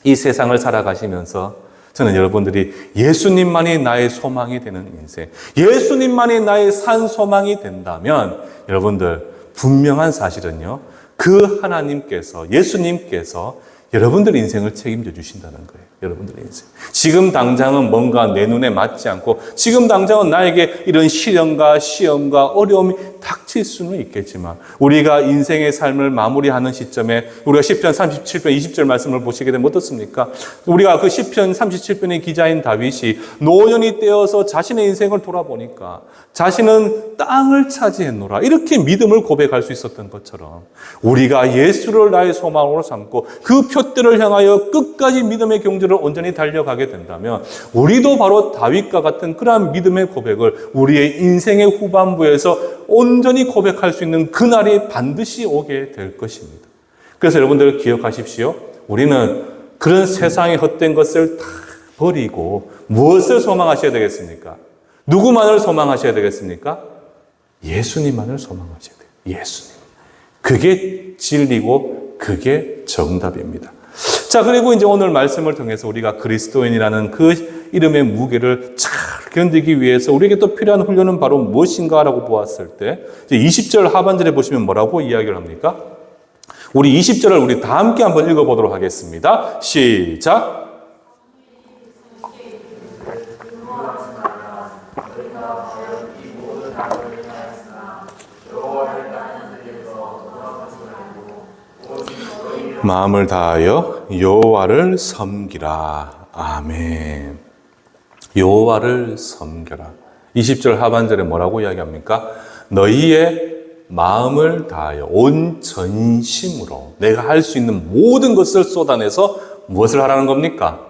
이 세상을 살아가시면서 저는 여러분들이 예수님만이 나의 소망이 되는 인생, 예수님만이 나의 산 소망이 된다면 여러분들 분명한 사실은요, 그 하나님께서, 예수님께서 여러분들 인생을 책임져 주신다는 거예요. 여러분들 인생. 지금 당장은 뭔가 내 눈에 맞지 않고 지금 당장은 나에게 이런 시련과 시험과 어려움이 닥칠 수는 있겠지만 우리가 인생의 삶을 마무리하는 시점에 우리가 시편 37편 20절 말씀을 보시게 되면 어떻습니까? 우리가 그 시편 37편의 기자인 다윗이 노년이 되어서 자신의 인생을 돌아보니까 자신은 땅을 차지했노라 이렇게 믿음을 고백할 수 있었던 것처럼 우리가 예수를 나의 소망으로 삼고 그 표대를 향하여 끝까지 믿음의 경주를 온전히 달려가게 된다면 우리도 바로 다윗과 같은 그러한 믿음의 고백을 우리의 인생의 후반부에서 온전히 고백할 수 있는 그날이 반드시 오게 될 것입니다. 그래서 여러분들 기억하십시오. 우리는 그런 세상의 헛된 것을 다 버리고 무엇을 소망하셔야 되겠습니까? 누구만을 소망하셔야 되겠습니까? 예수님만을 소망하셔야 돼요. 예수님. 그게 진리고 그게 정답입니다. 자, 그리고 이제 오늘 말씀을 통해서 우리가 그리스도인이라는 그 이름의 무게를 잘 견디기 위해서 우리에게 또 필요한 훈련은 바로 무엇인가라고 보았을 때 이제 20절 하반절에 보시면 뭐라고 이야기를 합니까? 우리 20절을 우리 다 함께 한번 읽어보도록 하겠습니다. 시작! 마음을 다하여 여호와를 섬기라. 아멘. 여호와를 섬겨라. 20절 하반절에 뭐라고 이야기합니까? 너희의 마음을 다하여 온 전심으로 내가 할 수 있는 모든 것을 쏟아내서 무엇을 하라는 겁니까?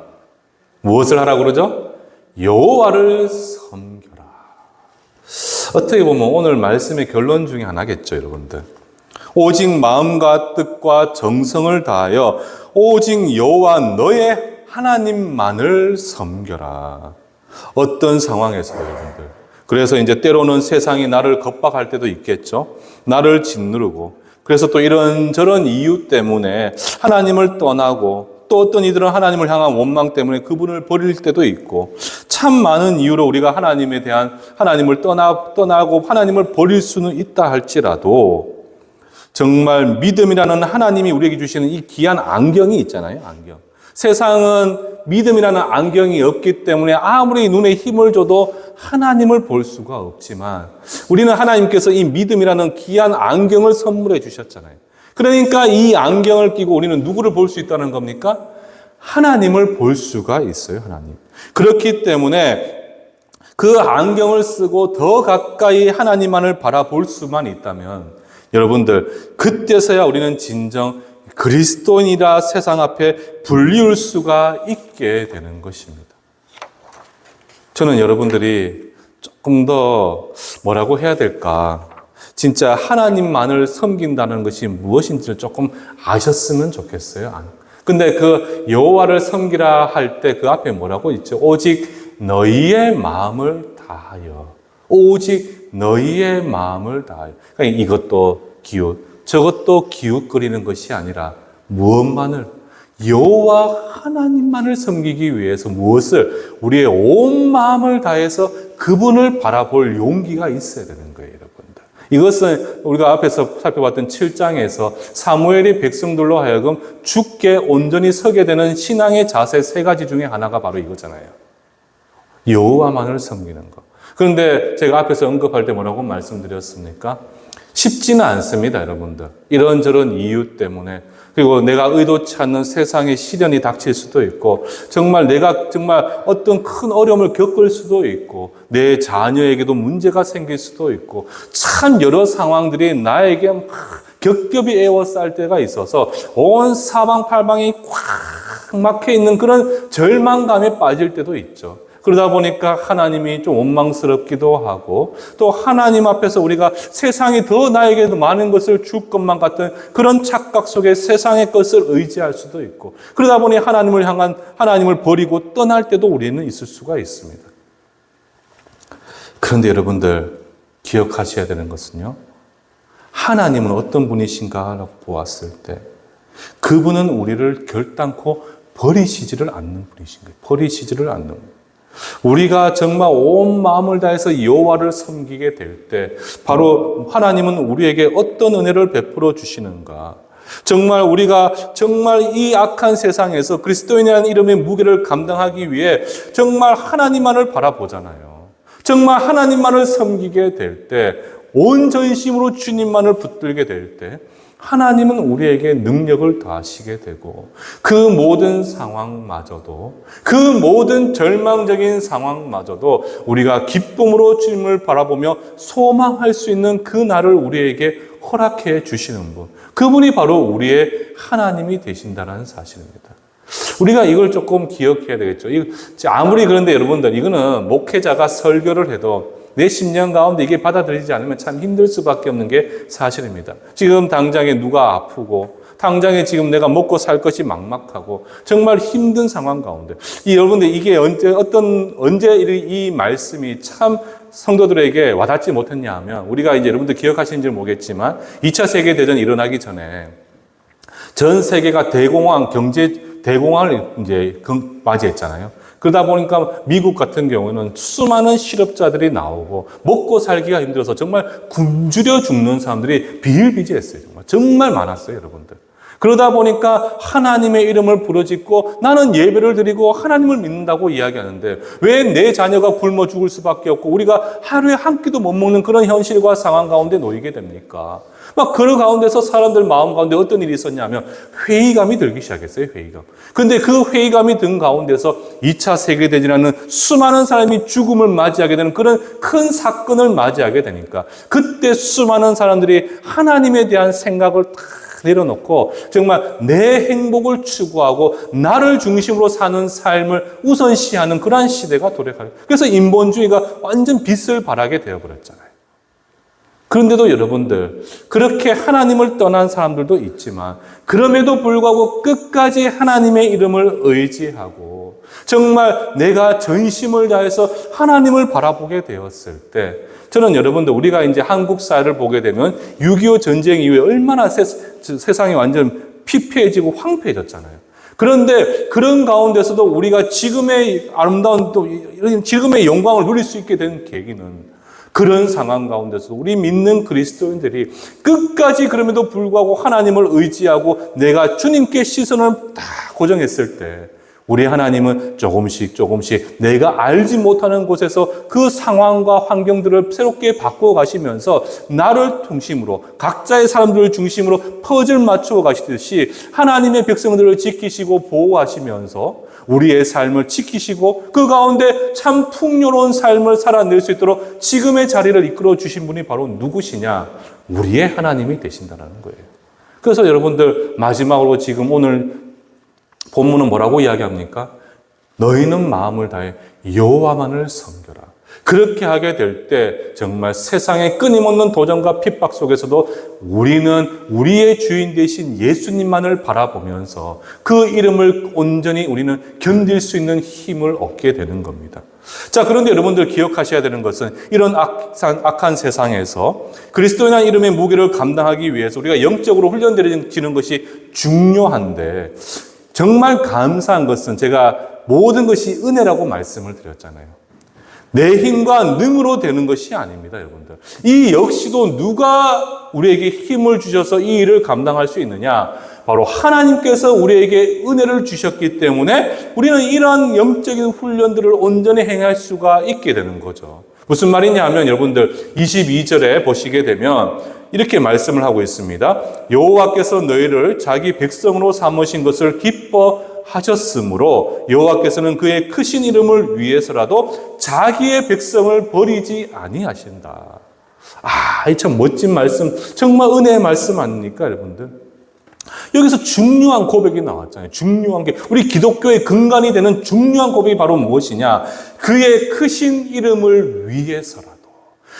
무엇을 하라고 그러죠? 여호와를 섬겨라. 어떻게 보면 오늘 말씀의 결론 중에 하나겠죠, 여러분들. 오직 마음과 뜻과 정성을 다하여 오직 여호와 너의 하나님만을 섬겨라. 어떤 상황에서도 여러분들. 그래서 이제 때로는 세상이 나를 겁박할 때도 있겠죠. 나를 짓누르고. 그래서 또 이런저런 이유 때문에 하나님을 떠나고 또 어떤 이들은 하나님을 향한 원망 때문에 그분을 버릴 때도 있고 참 많은 이유로 우리가 하나님에 대한 하나님을 떠나고 하나님을 버릴 수는 있다 할지라도 정말 믿음이라는 하나님이 우리에게 주시는 이 귀한 안경이 있잖아요. 안경. 세상은 믿음이라는 안경이 없기 때문에 아무리 눈에 힘을 줘도 하나님을 볼 수가 없지만 우리는 하나님께서 이 믿음이라는 귀한 안경을 선물해 주셨잖아요. 그러니까 이 안경을 끼고 우리는 누구를 볼 수 있다는 겁니까? 하나님을 볼 수가 있어요. 하나님. 그렇기 때문에 그 안경을 쓰고 더 가까이 하나님만을 바라볼 수만 있다면 여러분들 그때서야 우리는 진정 그리스도인이라 세상 앞에 불리울 수가 있게 되는 것입니다. 저는 여러분들이 조금 더 뭐라고 해야 될까? 진짜 하나님만을 섬긴다는 것이 무엇인지를 조금 아셨으면 좋겠어요. 근데 그 여호와를 섬기라 할 때 그 앞에 뭐라고 있죠? 오직 너희의 마음을 다하여. 오직 너희의 마음을 다하여. 그러니까 이것도 기웃, 저것도 기웃거리는 것이 아니라 무엇만을? 여호와 하나님만을 섬기기 위해서 무엇을? 우리의 온 마음을 다해서 그분을 바라볼 용기가 있어야 되는 거예요, 여러분들. 이것은 우리가 앞에서 살펴봤던 7장에서 사무엘이 백성들로 하여금 주께 온전히 서게 되는 신앙의 자세 3가지 중에 하나가 바로 이거잖아요. 여호와만을 섬기는 것. 그런데 제가 앞에서 언급할 때 뭐라고 말씀드렸습니까? 쉽지는 않습니다, 여러분들. 이런저런 이유 때문에. 그리고 내가 의도치 않는 세상의 시련이 닥칠 수도 있고, 내가 정말 어떤 큰 어려움을 겪을 수도 있고, 내 자녀에게도 문제가 생길 수도 있고, 참 여러 상황들이 나에게 막 겹겹이 에워쌀 때가 있어서 온 사방팔방이 꽉 막혀 있는 그런 절망감에 빠질 때도 있죠. 그러다 보니까 하나님이 좀 원망스럽기도 하고 또 하나님 앞에서 우리가 세상이 더 나에게도 많은 것을 줄 것만 같은 그런 착각 속에 세상의 것을 의지할 수도 있고 그러다 보니 하나님을 버리고 떠날 때도 우리는 있을 수가 있습니다. 그런데 여러분들 기억하셔야 되는 것은요. 하나님은 어떤 분이신가라고 보았을 때 그분은 우리를 결단코 버리시지를 않는 분이신 거예요. 버리시지를 않는 거예요. 우리가 정말 온 마음을 다해서 여호와를 섬기게 될 때 바로 하나님은 우리에게 어떤 은혜를 베풀어 주시는가. 정말 우리가 정말 이 악한 세상에서 그리스도인이라는 이름의 무게를 감당하기 위해 정말 하나님만을 바라보잖아요. 정말 하나님만을 섬기게 될 때, 온 전심으로 주님만을 붙들게 될 때 하나님은 우리에게 능력을 더하시게 되고 그 모든 상황마저도, 그 모든 절망적인 상황마저도 우리가 기쁨으로 주님을 바라보며 소망할 수 있는 그 날을 우리에게 허락해 주시는 분, 그분이 바로 우리의 하나님이 되신다는 사실입니다. 우리가 이걸 조금 기억해야 되겠죠. 아무리 그런데 여러분들, 이거는 목회자가 설교를 해도 내 심령 가운데 이게 받아들이지 않으면 참 힘들 수밖에 없는 게 사실입니다. 지금 당장에 누가 아프고, 당장에 지금 내가 먹고 살 것이 막막하고, 정말 힘든 상황 가운데. 여러분들, 이게 언제 이 말씀이 참 성도들에게 와닿지 못했냐 하면, 우리가 이제 여러분들 기억하시는지 모르겠지만, 2차 세계대전이 일어나기 전에 전 세계가 대공황을 이제 맞이했잖아요. 그러다 보니까 미국 같은 경우는 수많은 실업자들이 나오고 먹고 살기가 힘들어서 정말 굶주려 죽는 사람들이 비일비재했어요. 정말 많았어요, 여러분들. 그러다 보니까 하나님의 이름을 부르짖고 나는 예배를 드리고 하나님을 믿는다고 이야기하는데 왜 내 자녀가 굶어 죽을 수밖에 없고 우리가 하루에 한 끼도 못 먹는 그런 현실과 상황 가운데 놓이게 됩니까? 막 그런 가운데서 사람들 마음 가운데 어떤 일이 있었냐면 회의감이 들기 시작했어요, 회의감. 근데 그 회의감이 든 가운데서 2차 세계대전이라는 수많은 사람이 죽음을 맞이하게 되는 그런 큰 사건을 맞이하게 되니까 그때 수많은 사람들이 하나님에 대한 생각을 다 내려놓고 정말 내 행복을 추구하고 나를 중심으로 사는 삶을 우선시하는 그러한 시대가 도래하게. 그래서 인본주의가 완전 빛을 발하게 되어버렸잖아요. 그런데도 여러분들, 그렇게 하나님을 떠난 사람들도 있지만 그럼에도 불구하고 끝까지 하나님의 이름을 의지하고 정말 내가 전심을 다해서 하나님을 바라보게 되었을 때 저는 여러분들, 우리가 이제 한국 사회를 보게 되면 6.25 전쟁 이후에 얼마나 세상이 완전 피폐해지고 황폐해졌잖아요. 그런데 그런 가운데서도 우리가 지금의 아름다운 또 지금의 영광을 누릴 수 있게 된 계기는 그런 상황 가운데서 우리 믿는 그리스도인들이 끝까지 그럼에도 불구하고 하나님을 의지하고 내가 주님께 시선을 다 고정했을 때 우리 하나님은 조금씩 내가 알지 못하는 곳에서 그 상황과 환경들을 새롭게 바꾸어 가시면서 나를 중심으로 각자의 사람들을 중심으로 퍼즐 맞추어 가시듯이 하나님의 백성들을 지키시고 보호하시면서 우리의 삶을 지키시고 그 가운데 참 풍요로운 삶을 살아낼 수 있도록 지금의 자리를 이끌어 주신 분이 바로 누구시냐? 우리의 하나님이 되신다는 거예요. 그래서 여러분들 마지막으로 지금 오늘 본문은 뭐라고 이야기합니까? 너희는 마음을 다해 여호와만을 섬겨라. 그렇게 하게 될 때 정말 세상의 끊임없는 도전과 핍박 속에서도 우리는 우리의 주인 되신 예수님만을 바라보면서 그 이름을 온전히 우리는 견딜 수 있는 힘을 얻게 되는 겁니다. 자, 그런데 여러분들 기억하셔야 되는 것은 이런 악한 세상에서 그리스도인의 이름의 무게를 감당하기 위해서 우리가 영적으로 훈련되어지는 것이 중요한데 정말 감사한 것은 제가 모든 것이 은혜라고 말씀을 드렸잖아요. 내 힘과 능으로 되는 것이 아닙니다, 여러분들. 이 역시도 누가 우리에게 힘을 주셔서 이 일을 감당할 수 있느냐? 바로 하나님께서 우리에게 은혜를 주셨기 때문에 우리는 이러한 영적인 훈련들을 온전히 행할 수가 있게 되는 거죠. 무슨 말이냐 하면 여러분들 22절에 보시게 되면 이렇게 말씀을 하고 있습니다. 여호와께서 너희를 자기 백성으로 삼으신 것을 기뻐하셨으므로 여호와께서는 그의 크신 이름을 위해서라도 자기의 백성을 버리지 아니하신다. 이 참 멋진 말씀, 정말 은혜의 말씀 아닙니까, 여러분들? 여기서 중요한 고백이 나왔잖아요. 중요한 게 우리 기독교의 근간이 되는 중요한 고백이 바로 무엇이냐? 그의 크신 이름을 위해서라도,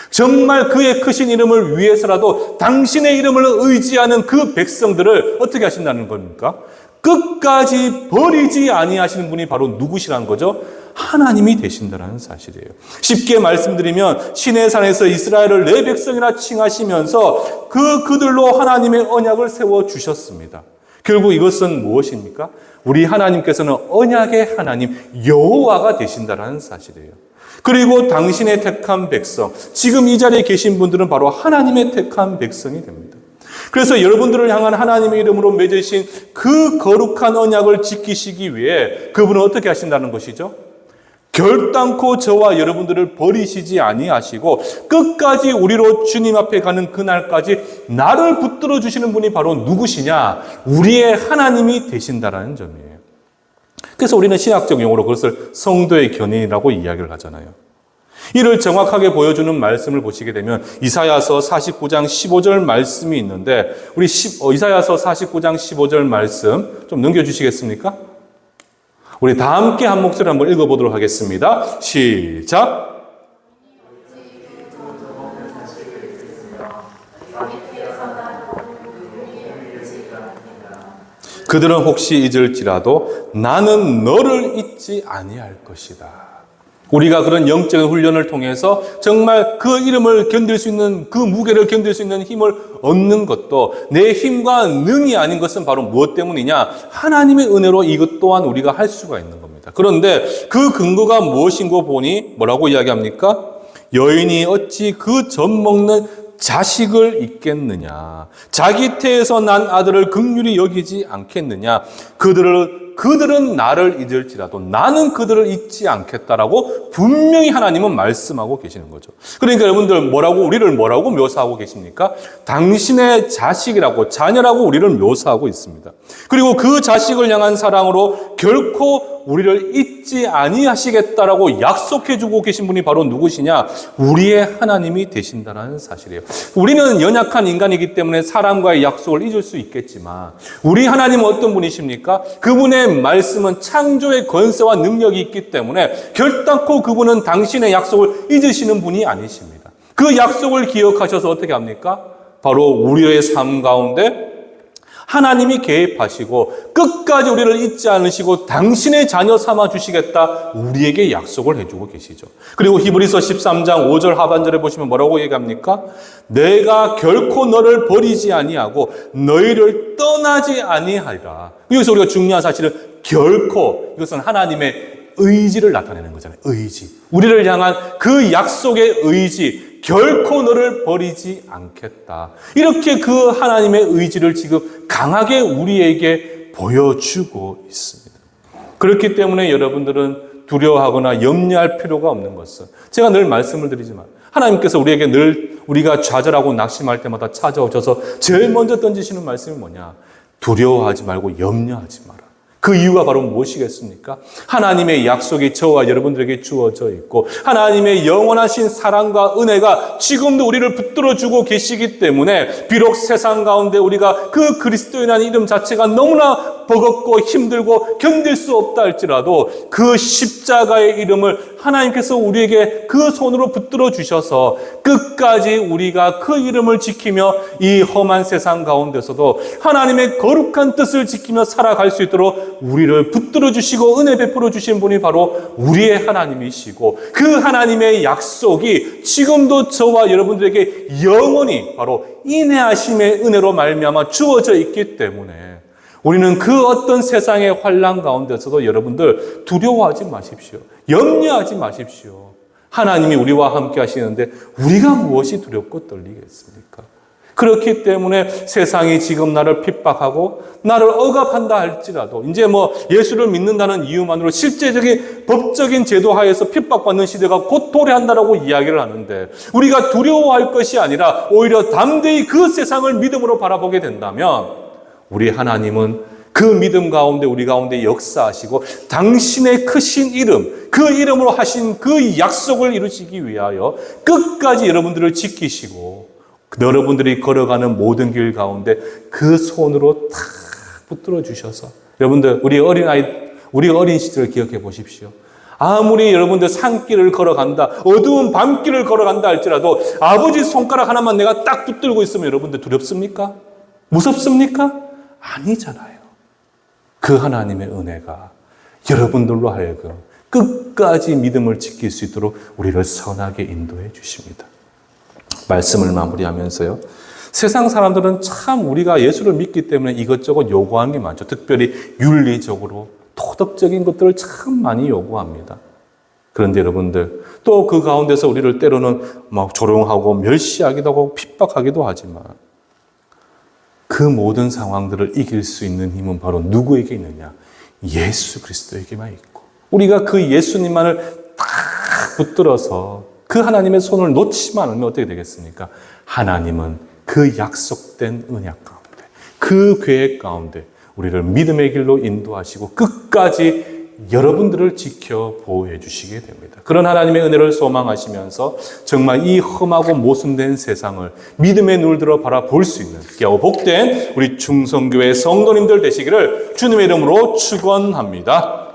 정말 그의 크신 이름을 위해서라도 당신의 이름을 의지하는 그 백성들을 어떻게 하신다는 겁니까? 끝까지 버리지 아니하시는 분이 바로 누구시라는 거죠? 하나님이 되신다는 사실이에요. 쉽게 말씀드리면 시내산에서 이스라엘을 내 백성이라 칭하시면서 그들로 하나님의 언약을 세워주셨습니다. 결국 이것은 무엇입니까? 우리 하나님께서는 언약의 하나님 여호와가 되신다는 사실이에요. 그리고 당신의 택한 백성, 지금 이 자리에 계신 분들은 바로 하나님의 택한 백성이 됩니다. 그래서 여러분들을 향한 하나님의 이름으로 맺으신 그 거룩한 언약을 지키시기 위해 그분은 어떻게 하신다는 것이죠? 결단코 저와 여러분들을 버리시지 아니하시고 끝까지 우리로 주님 앞에 가는 그날까지 나를 붙들어 주시는 분이 바로 누구시냐? 우리의 하나님이 되신다라는 점이에요. 그래서 우리는 신학적 용어로 그것을 성도의 견인이라고 이야기를 하잖아요. 이를 정확하게 보여주는 말씀을 보시게 되면 이사야서 49장 15절 말씀이 있는데 우리 이사야서 49장 15절 말씀 좀 넘겨주시겠습니까? 우리 다 함께 한 목소리 한번 읽어보도록 하겠습니다. 시작! 그들은 혹시 잊을지라도 나는 너를 잊지 아니할 것이다. 우리가 그런 영적인 훈련을 통해서 정말 그 이름을 견딜 수 있는, 그 무게를 견딜 수 있는 힘을 얻는 것도 내 힘과 능이 아닌 것은 바로 무엇 때문이냐? 하나님의 은혜로 이것 또한 우리가 할 수가 있는 겁니다. 그런데 그 근거가 무엇인고 보니 뭐라고 이야기합니까? 여인이 어찌 그 젖 먹는 자식을 잊겠느냐? 자기 태에서 난 아들을 긍휼히 여기지 않겠느냐? 그들은 나를 잊을지라도 나는 그들을 잊지 않겠다라고 분명히 하나님은 말씀하고 계시는 거죠. 그러니까 여러분들 우리를 뭐라고 묘사하고 계십니까? 당신의 자식이라고, 자녀라고 우리를 묘사하고 있습니다. 그리고 그 자식을 향한 사랑으로 결코 우리를 잊지 아니하시겠다라고 약속해주고 계신 분이 바로 누구시냐? 우리의 하나님이 되신다는 사실이에요. 우리는 연약한 인간이기 때문에 사람과의 약속을 잊을 수 있겠지만 우리 하나님은 어떤 분이십니까? 그분의 말씀은 창조의 권세와 능력이 있기 때문에 결단코 그분은 당신의 약속을 잊으시는 분이 아니십니다. 그 약속을 기억하셔서 어떻게 합니까? 바로 우리의 삶 가운데 하나님이 개입하시고 끝까지 우리를 잊지 않으시고 당신의 자녀 삼아 주시겠다 우리에게 약속을 해주고 계시죠. 그리고 히브리서 13장 5절 하반절에 보시면 뭐라고 얘기합니까? 내가 결코 너를 버리지 아니하고 너희를 떠나지 아니하리라. 여기서 우리가 중요한 사실은 결코, 이것은 하나님의 의지를 나타내는 거잖아요. 의지. 우리를 향한 그 약속의 의지. 결코 너를 버리지 않겠다. 이렇게 그 하나님의 의지를 지금 강하게 우리에게 보여주고 있습니다. 그렇기 때문에 여러분들은 두려워하거나 염려할 필요가 없는 것은 제가 늘 말씀을 드리지만 하나님께서 우리에게 늘 우리가 좌절하고 낙심할 때마다 찾아오셔서 제일 먼저 던지시는 말씀이 뭐냐? 두려워하지 말고 염려하지 마라. 그 이유가 바로 무엇이겠습니까? 하나님의 약속이 저와 여러분들에게 주어져 있고 하나님의 영원하신 사랑과 은혜가 지금도 우리를 붙들어주고 계시기 때문에 비록 세상 가운데 우리가 그 그리스도인이라는 이름 자체가 너무나 버겁고 힘들고 견딜 수 없다 할지라도 그 십자가의 이름을 하나님께서 우리에게 그 손으로 붙들어 주셔서 끝까지 우리가 그 이름을 지키며 이 험한 세상 가운데서도 하나님의 거룩한 뜻을 지키며 살아갈 수 있도록 우리를 붙들어 주시고 은혜 베풀어 주신 분이 바로 우리의 하나님이시고 그 하나님의 약속이 지금도 저와 여러분들에게 영원히 바로 인내하심의 은혜로 말미암아 주어져 있기 때문에 우리는 그 어떤 세상의 환난 가운데서도 여러분들 두려워하지 마십시오. 염려하지 마십시오. 하나님이 우리와 함께 하시는데 우리가 무엇이 두렵고 떨리겠습니까? 그렇기 때문에 세상이 지금 나를 핍박하고 나를 억압한다 할지라도 이제 예수를 믿는다는 이유만으로 실제적인 법적인 제도 하에서 핍박받는 시대가 곧 도래한다라고 이야기를 하는데 우리가 두려워할 것이 아니라 오히려 담대히 그 세상을 믿음으로 바라보게 된다면 우리 하나님은 그 믿음 가운데 우리 가운데 역사하시고 당신의 크신 이름, 그 이름으로 하신 그 약속을 이루시기 위하여 끝까지 여러분들을 지키시고 여러분들이 걸어가는 모든 길 가운데 그 손으로 탁 붙들어 주셔서 여러분들 우리 어린 시절을 기억해 보십시오. 아무리 여러분들 산길을 걸어간다, 어두운 밤길을 걸어간다 할지라도 아버지 손가락 하나만 내가 딱 붙들고 있으면 여러분들 두렵습니까? 무섭습니까? 아니잖아요. 그 하나님의 은혜가 여러분들로 하여금 끝까지 믿음을 지킬 수 있도록 우리를 선하게 인도해 주십니다. 말씀을 마무리하면서요. 세상 사람들은 참 우리가 예수를 믿기 때문에 이것저것 요구하는 게 많죠. 특별히 윤리적으로 도덕적인 것들을 참 많이 요구합니다. 그런데 여러분들, 또 그 가운데서 우리를 때로는 막 조롱하고 멸시하기도 하고 핍박하기도 하지만 그 모든 상황들을 이길 수 있는 힘은 바로 누구에게 있느냐? 예수 그리스도에게만 있고, 우리가 그 예수님만을 딱 붙들어서 그 하나님의 손을 놓지만 않으면 어떻게 되겠습니까? 하나님은 그 약속된 언약 가운데, 그 계획 가운데 우리를 믿음의 길로 인도하시고 끝까지 여러분들을 지켜 보호해 주시게 됩니다. 그런 하나님의 은혜를 소망하시면서 정말 이 험하고 모순된 세상을 믿음의 눈을 들어 바라볼 수 있는 귀하고 복된 우리 충성교회 성도님들 되시기를 주님의 이름으로 축원합니다.